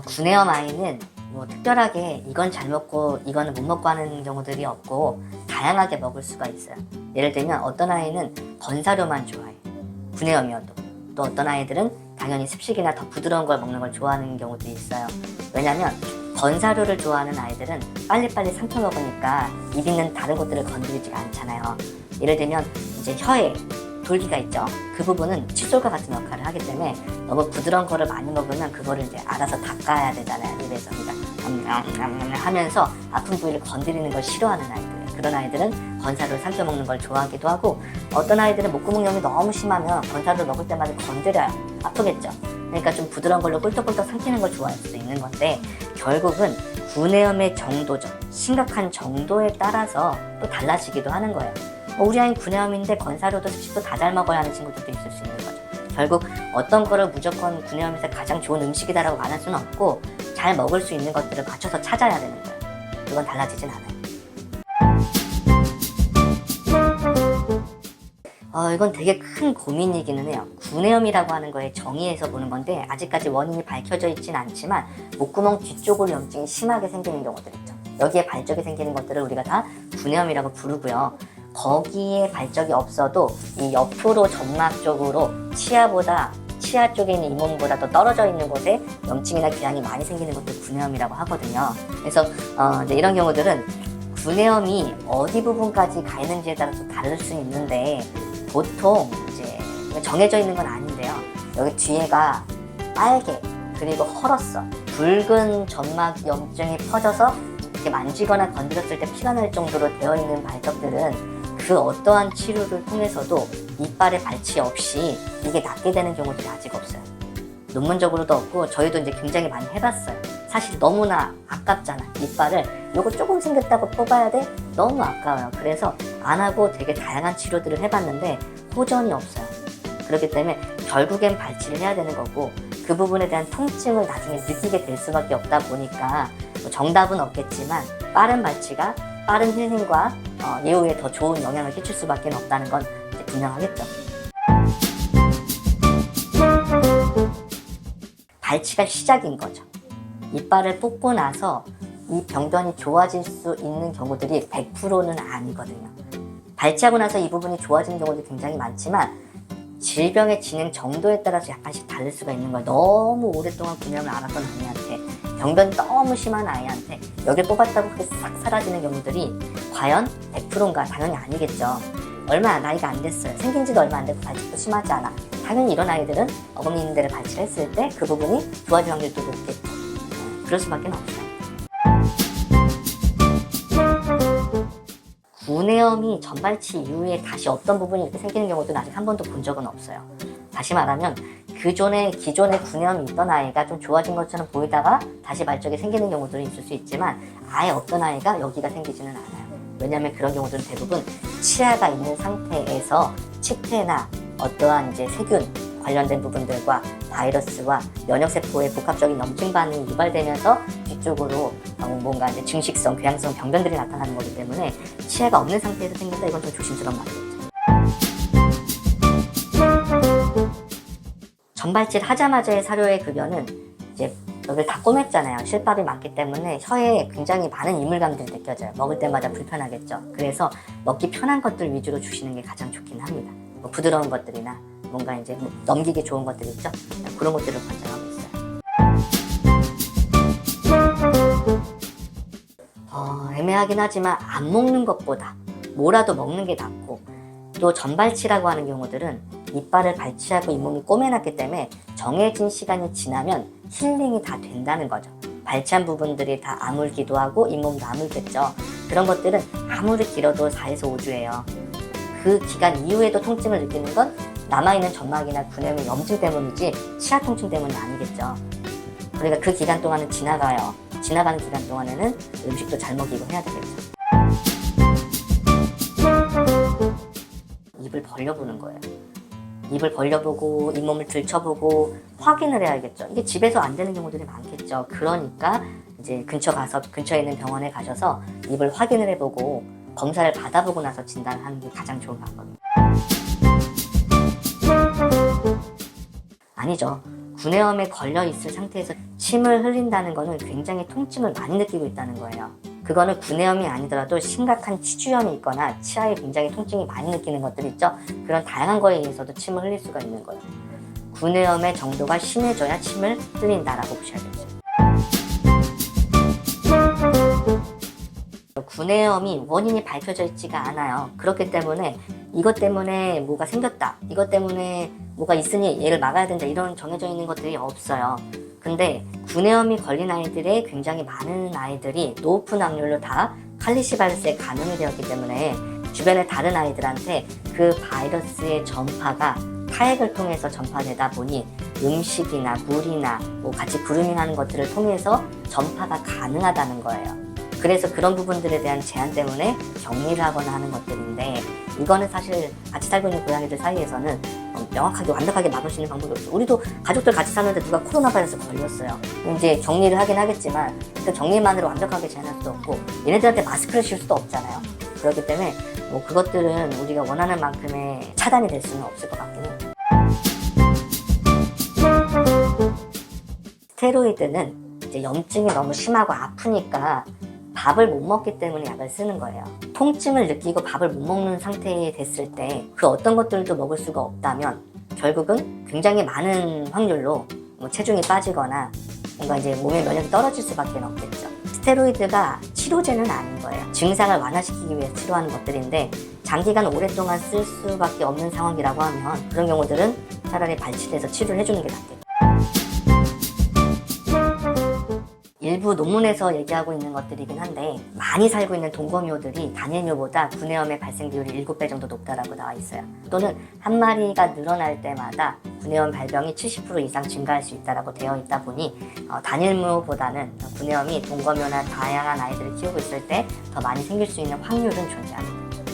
구내염 아이는 뭐 특별하게 이건 잘 먹고 이거는 못 먹고 하는 경우들이 없고 다양하게 먹을 수가 있어요. 예를 들면 어떤 아이는 건사료만 좋아해. 구내염이어도. 또 어떤 아이들은 당연히 습식이나 더 부드러운 걸 먹는 걸 좋아하는 경우도 있어요. 왜냐면 건사료를 좋아하는 아이들은 빨리빨리 삼켜 먹으니까 입 있는 다른 곳들을 건드리지가 않잖아요. 예를 들면 이제 혀에 돌기가 있죠. 그 부분은 칫솔과 같은 역할을 하기 때문에 너무 부드러운 거를 많이 먹으면 그거를 이제 알아서 닦아야 되잖아요. 입에서. 그러니까 하면서 아픈 부위를 건드리는 걸 싫어하는 아이들. 그런 아이들은 건사료를 삼켜 먹는 걸 좋아하기도 하고, 어떤 아이들은 목구멍염이 너무 심하면 건사료를 먹을 때마다 건드려요. 아프겠죠. 그러니까 좀 부드러운 걸로 꿀떡꿀떡 삼키는 걸 좋아할 수도 있는 건데, 결국은 구내염의 정도죠. 심각한 정도에 따라서 또 달라지기도 하는 거예요. 우리 아이는 구내염인데 건사료도 습식도 다 잘 먹어야 하는 친구들도 있을 수 있는 거죠. 결국 어떤 거를 무조건 구내염에서 가장 좋은 음식이다라고 말할 수는 없고, 잘 먹을 수 있는 것들을 맞춰서 찾아야 되는 거예요. 그건 달라지진 않아요. 이건 되게 큰 고민이기는 해요. 구내염이라고 하는 거에 정의해서 보는 건데, 아직까지 원인이 밝혀져 있진 않지만 목구멍 뒤쪽으로 염증이 심하게 생기는 경우들 있죠. 여기에 발적이 생기는 것들을 우리가 다 구내염이라고 부르고요. 거기에 발적이 없어도 이 옆으로 점막 쪽으로 치아 쪽에 있는 잇몸보다 더 떨어져 있는 곳에 염증이나 기양이 많이 생기는 것도 구내염이라고 하거든요. 그래서 이제 이런 경우들은 구내염이 어디 부분까지 가 있는지에 따라서 다를 수 있는데, 보통 이제 정해져 있는 건 아닌데요. 여기 뒤에가 빨개, 그리고 헐었어. 붉은 점막 염증이 퍼져서 이렇게 만지거나 건드렸을 때 피가 날 정도로 되어 있는 발적들은 그 어떠한 치료를 통해서도 이빨에 발치 없이 이게 낫게 되는 경우들이 아직 없어요. 논문적으로도 없고 저희도 이제 굉장히 많이 해봤어요. 사실 너무나 아깝잖아. 이빨을 요거 조금 생겼다고 뽑아야 돼? 너무 아까워요. 그래서 안 하고 되게 다양한 치료들을 해봤는데 호전이 없어요. 그렇기 때문에 결국엔 발치를 해야 되는 거고, 그 부분에 대한 통증을 나중에 느끼게 될 수밖에 없다 보니까 정답은 없겠지만 빠른 발치가 빠른 힐링과 예후에 더 좋은 영향을 끼칠 수밖에 없다는 건 이제 분명하겠죠. 발치가 시작인 거죠. 이빨을 뽑고 나서 이 병변이 좋아질 수 있는 경우들이 100%는 아니거든요. 발치하고 나서 이 부분이 좋아지는 경우도 굉장히 많지만 질병의 진행 정도에 따라서 약간씩 다를 수가 있는 거예요. 너무 오랫동안 구내염을 앓았던 아이한테, 병변이 너무 심한 아이한테 여기를 뽑았다고 그게 싹 사라지는 경우들이 과연 100%인가? 당연히 아니겠죠. 얼마 나이가 안 됐어요. 생긴 지도 얼마 안 되고 발치도 심하지 않아. 당연히 이런 아이들은 어금니 있는 데를 발치를 했을 때 그 부분이 좋아질 확률도 높겠죠. 그럴 수밖에 없어요. 구내염이 전발치 이후에 다시 어떤 부분이 이렇게 생기는 경우도 아직 한 번도 본 적은 없어요. 다시 말하면 기존에 구내염이 있던 아이가 좀 좋아진 것처럼 보이다가 다시 발적이 생기는 경우들이 있을 수 있지만 아예 없던 아이가 여기가 생기지는 않아요. 왜냐하면 그런 경우들은 대부분 치아가 있는 상태에서 치태나 어떠한 이제 세균 관련된 부분들과 바이러스와 면역세포의 복합적인 염증 반응이 유발되면서 뒤쪽으로 뭔가 이제 증식성, 궤양성 병변들이 나타나는 거기 때문에 치아가 없는 상태에서 생긴다, 이건 좀 조심스러운 말이겠죠. 전발치를 하자마자의 사료의 급여는 이제 여기를 다 꼬맸잖아요. 실밥이 많기 때문에 혀에 굉장히 많은 이물감들이 느껴져요. 먹을 때마다 불편하겠죠. 그래서 먹기 편한 것들 위주로 주시는 게 가장 좋긴 합니다. 뭐 부드러운 것들이나 뭔가 이제 넘기기 좋은 것들 있죠. 그런 것들을 권장하고 있어요. 애매하긴 하지만 안 먹는 것보다 뭐라도 먹는 게 낫고, 또 전발치라고 하는 경우들은 이빨을 발치하고 잇몸이 꼬매놨기 때문에 정해진 시간이 지나면 힐링이 다 된다는 거죠. 발치한 부분들이 다 아물기도 하고 잇몸도 아물겠죠. 그런 것들은 아무리 길어도 4에서 5주예요. 그 기간 이후에도 통증을 느끼는 건 남아있는 점막이나 구내염의 염증 때문이지 치아 통증 때문은 아니겠죠. 그러니까 그 기간 동안은 지나가요. 지나가는 기간 동안에는 음식도 잘 먹이고 해야 되겠죠. 입을 벌려보는 거예요. 입을 벌려보고 잇몸을 들춰보고 확인을 해야겠죠. 이게 집에서 안 되는 경우들이 많겠죠. 그러니까 이제 근처에 있는 병원에 가셔서 입을 확인을 해보고 검사를 받아보고 나서 진단을 하는 게 가장 좋은 방법입니다. 아니죠. 구내염에 걸려 있을 상태에서 침을 흘린다는 거는 굉장히 통증을 많이 느끼고 있다는 거예요. 그거는 구내염이 아니더라도 심각한 치주염이 있거나 치아에 굉장히 통증이 많이 느끼는 것들 있죠. 그런 다양한 거에 의해서도 침을 흘릴 수가 있는 거예요. 구내염의 정도가 심해져야 침을 흘린다라고 보셔야 되죠. 구내염이 원인이 밝혀져 있지가 않아요. 그렇기 때문에 이것 때문에 뭐가 생겼다, 이것 때문에 뭐가 있으니 얘를 막아야 된다, 이런 정해져 있는 것들이 없어요. 근데 구내염이 걸린 아이들의 굉장히 많은 아이들이 높은 확률로 다 칼리시바이러스에 감염이 되었기 때문에 주변의 다른 아이들한테 그 바이러스의 전파가 타액을 통해서 전파되다 보니 음식이나 물이나 뭐 같이 그루밍하는 것들을 통해서 전파가 가능하다는 거예요. 그래서 그런 부분들에 대한 제한 때문에 격리를 하거나 하는 것들인데, 이거는 사실 같이 살고 있는 고양이들 사이에서는 명확하게 완벽하게 막을 수 있는 방법이 없어요. 우리도 가족들 같이 사는데 누가 코로나 바이러스 걸렸어요. 이제 격리를 하긴 하겠지만 그 격리만으로 완벽하게 제한할 수도 없고 얘네들한테 마스크를 씌울 수도 없잖아요. 그렇기 때문에 뭐 그것들은 우리가 원하는 만큼의 차단이 될 수는 없을 것 같긴 해요. 스테로이드는 이제 염증이 너무 심하고 아프니까 밥을 못 먹기 때문에 약을 쓰는 거예요. 통증을 느끼고 밥을 못 먹는 상태에 됐을 때 그 어떤 것들도 먹을 수가 없다면 결국은 굉장히 많은 확률로 뭐 체중이 빠지거나 뭔가 이제 몸의 면역이 떨어질 수밖에 없겠죠. 스테로이드가 치료제는 아닌 거예요. 증상을 완화시키기 위해서 치료하는 것들인데 장기간 오랫동안 쓸 수밖에 없는 상황이라고 하면 그런 경우들은 차라리 발치해서 치료를 해주는 게 낫겠죠. 일부 논문에서 얘기하고 있는 것들이긴 한데 많이 살고 있는 동거묘들이 단일묘보다 구내염의 발생 비율이 7배 정도 높다라고 나와 있어요. 또는 한 마리가 늘어날 때마다 구내염 발병이 70% 이상 증가할 수 있다라고 되어 있다 보니 단일묘보다는 구내염이 동거묘나 다양한 아이들을 키우고 있을 때 더 많이 생길 수 있는 확률은 존재합니다.